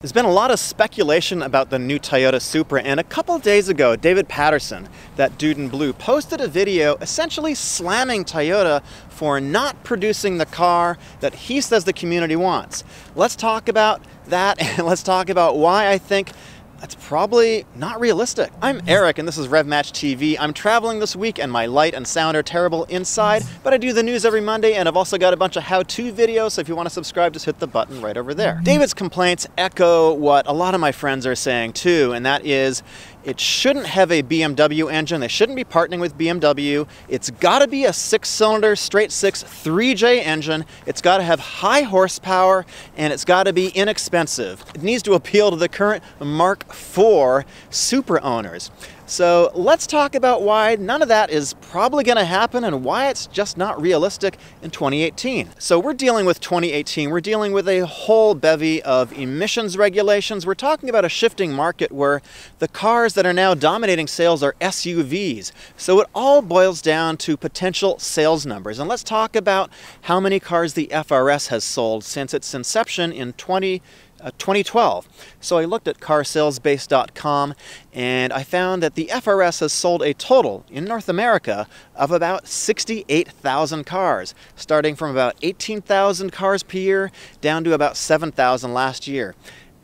There's been a lot of speculation about the new Toyota Supra, and a couple days ago, David Patterson, that dude in blue, posted a video essentially slamming Toyota for not producing the car that he says the community wants. Let's talk about that, and let's talk about why I think that's probably not realistic. I'm Eric, and this is RevMatchTV. I'm traveling this week, and my light and sound are terrible inside, but I do the news every Monday, and I've also got a bunch of how-to videos, so if you want to subscribe, just hit the button right over there. David's complaints echo what a lot of my friends are saying too, and that is, it shouldn't have a BMW engine. They shouldn't be partnering with BMW. It's got to be a 6-cylinder, straight-six 3J engine. It's got to have high horsepower, and it's got to be inexpensive. It needs to appeal to the current Mark IV Supra owners. So let's talk about why none of that is probably going to happen and why it's just not realistic in 2018. So we're dealing with 2018. We're dealing with a whole bevy of emissions regulations. We're talking about a shifting market where the cars that are now dominating sales are SUVs. So it all boils down to potential sales numbers. And let's talk about how many cars the FRS has sold since its inception in 2012. So I looked at carsalesbase.com and I found that the FRS has sold a total in North America of about 68,000 cars, starting from about 18,000 cars per year down to about 7,000 last year.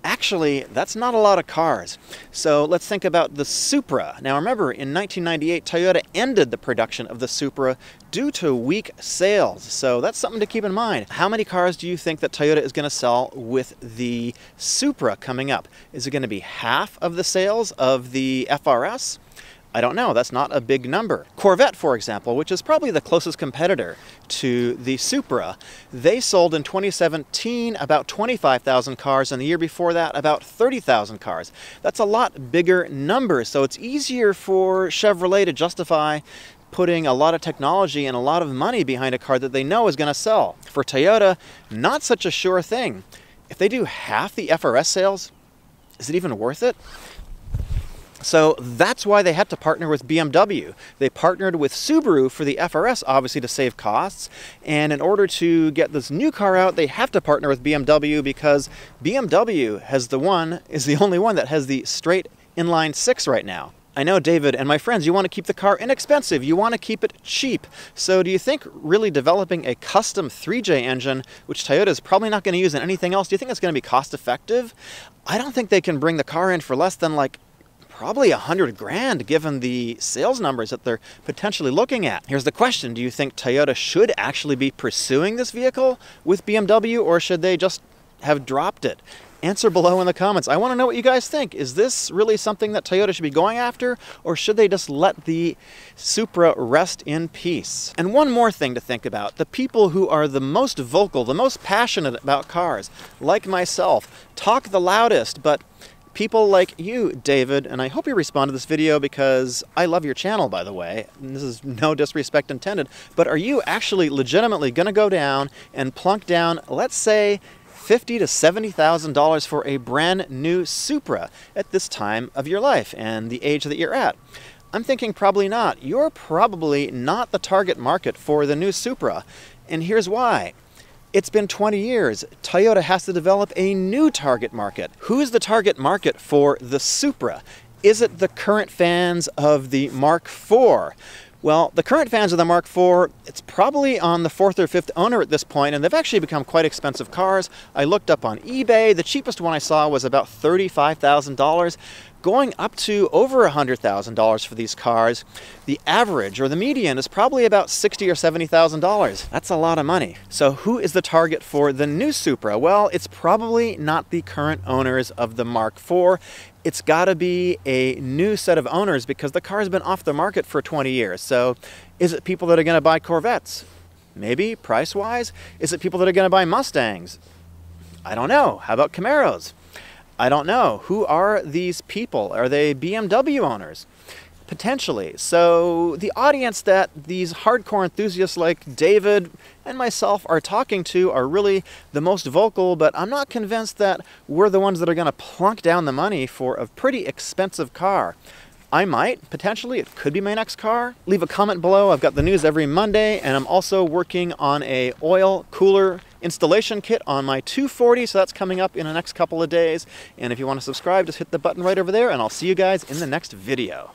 Actually, that's not a lot of cars. So let's think about the Supra. Now remember, in 1998, Toyota ended the production of the Supra due to weak sales. So that's something to keep in mind. How many cars do you think that Toyota is going to sell with the Supra coming up? Is it going to be half of the sales of the FRS? I don't know. That's not a big number. Corvette, for example, which is probably the closest competitor to the Supra, they sold in 2017 about 25,000 cars, and the year before that about 30,000 cars. That's a lot bigger number, so it's easier for Chevrolet to justify putting a lot of technology and a lot of money behind a car that they know is going to sell. For Toyota, not such a sure thing. If they do half the FRS sales, is it even worth it? So that's why they had to partner with BMW. They partnered with Subaru for the FRS, obviously to save costs. And in order to get this new car out, they have to partner with BMW because BMW is the only one that has the straight inline six right now. I know, David and my friends, you want to keep the car inexpensive. You want to keep it cheap. So do you think really developing a custom 3J engine, which Toyota is probably not going to use in anything else, do you think it's going to be cost effective? I don't think they can bring the car in for less than probably 100 grand given the sales numbers that they're potentially looking at. Here's the question. Do you think Toyota should actually be pursuing this vehicle with BMW, or should they just have dropped it? Answer below in the comments. I want to know what you guys think. Is this really something that Toyota should be going after, or should they just let the Supra rest in peace? And one more thing to think about. The people who are the most vocal, the most passionate about cars, like myself, talk the loudest, but people like you, David, and I hope you respond to this video because I love your channel, by the way, and this is no disrespect intended, but are you actually legitimately going to go down and plunk down, let's say, $50,000 to $70,000 for a brand new Supra at this time of your life and the age that you're at? I'm thinking probably not. You're probably not the target market for the new Supra, and here's why. It's been 20 years. Toyota has to develop a new target market. Who's the target market for the Supra? Is it the current fans of the Mark IV? Well, the current fans of the Mark IV, it's probably on the 4th or 5th owner at this point, and they've actually become quite expensive cars. I looked up on eBay. The cheapest one I saw was about $35,000. Going up to over $100,000 for these cars. The average or the median is probably about $60,000 or $70,000. That's a lot of money. So who is the target for the new Supra? Well, it's probably not the current owners of the Mark IV. It's got to be a new set of owners because the car's been off the market for 20 years. So is it people that are going to buy Corvettes? Maybe, price-wise. Is it people that are going to buy Mustangs? I don't know. How about Camaros? I don't know. Who are these people? Are they BMW owners? Potentially. So the audience that these hardcore enthusiasts like David and myself are talking to are really the most vocal, but I'm not convinced that we're the ones that are going to plunk down the money for a pretty expensive car. I might, potentially. It could be my next car. Leave a comment below. I've got the news every Monday, and I'm also working on a oil cooler installation kit on my 240, so that's coming up in the next couple of days. And if you want to subscribe, just hit the button right over there, and I'll see you guys in the next video.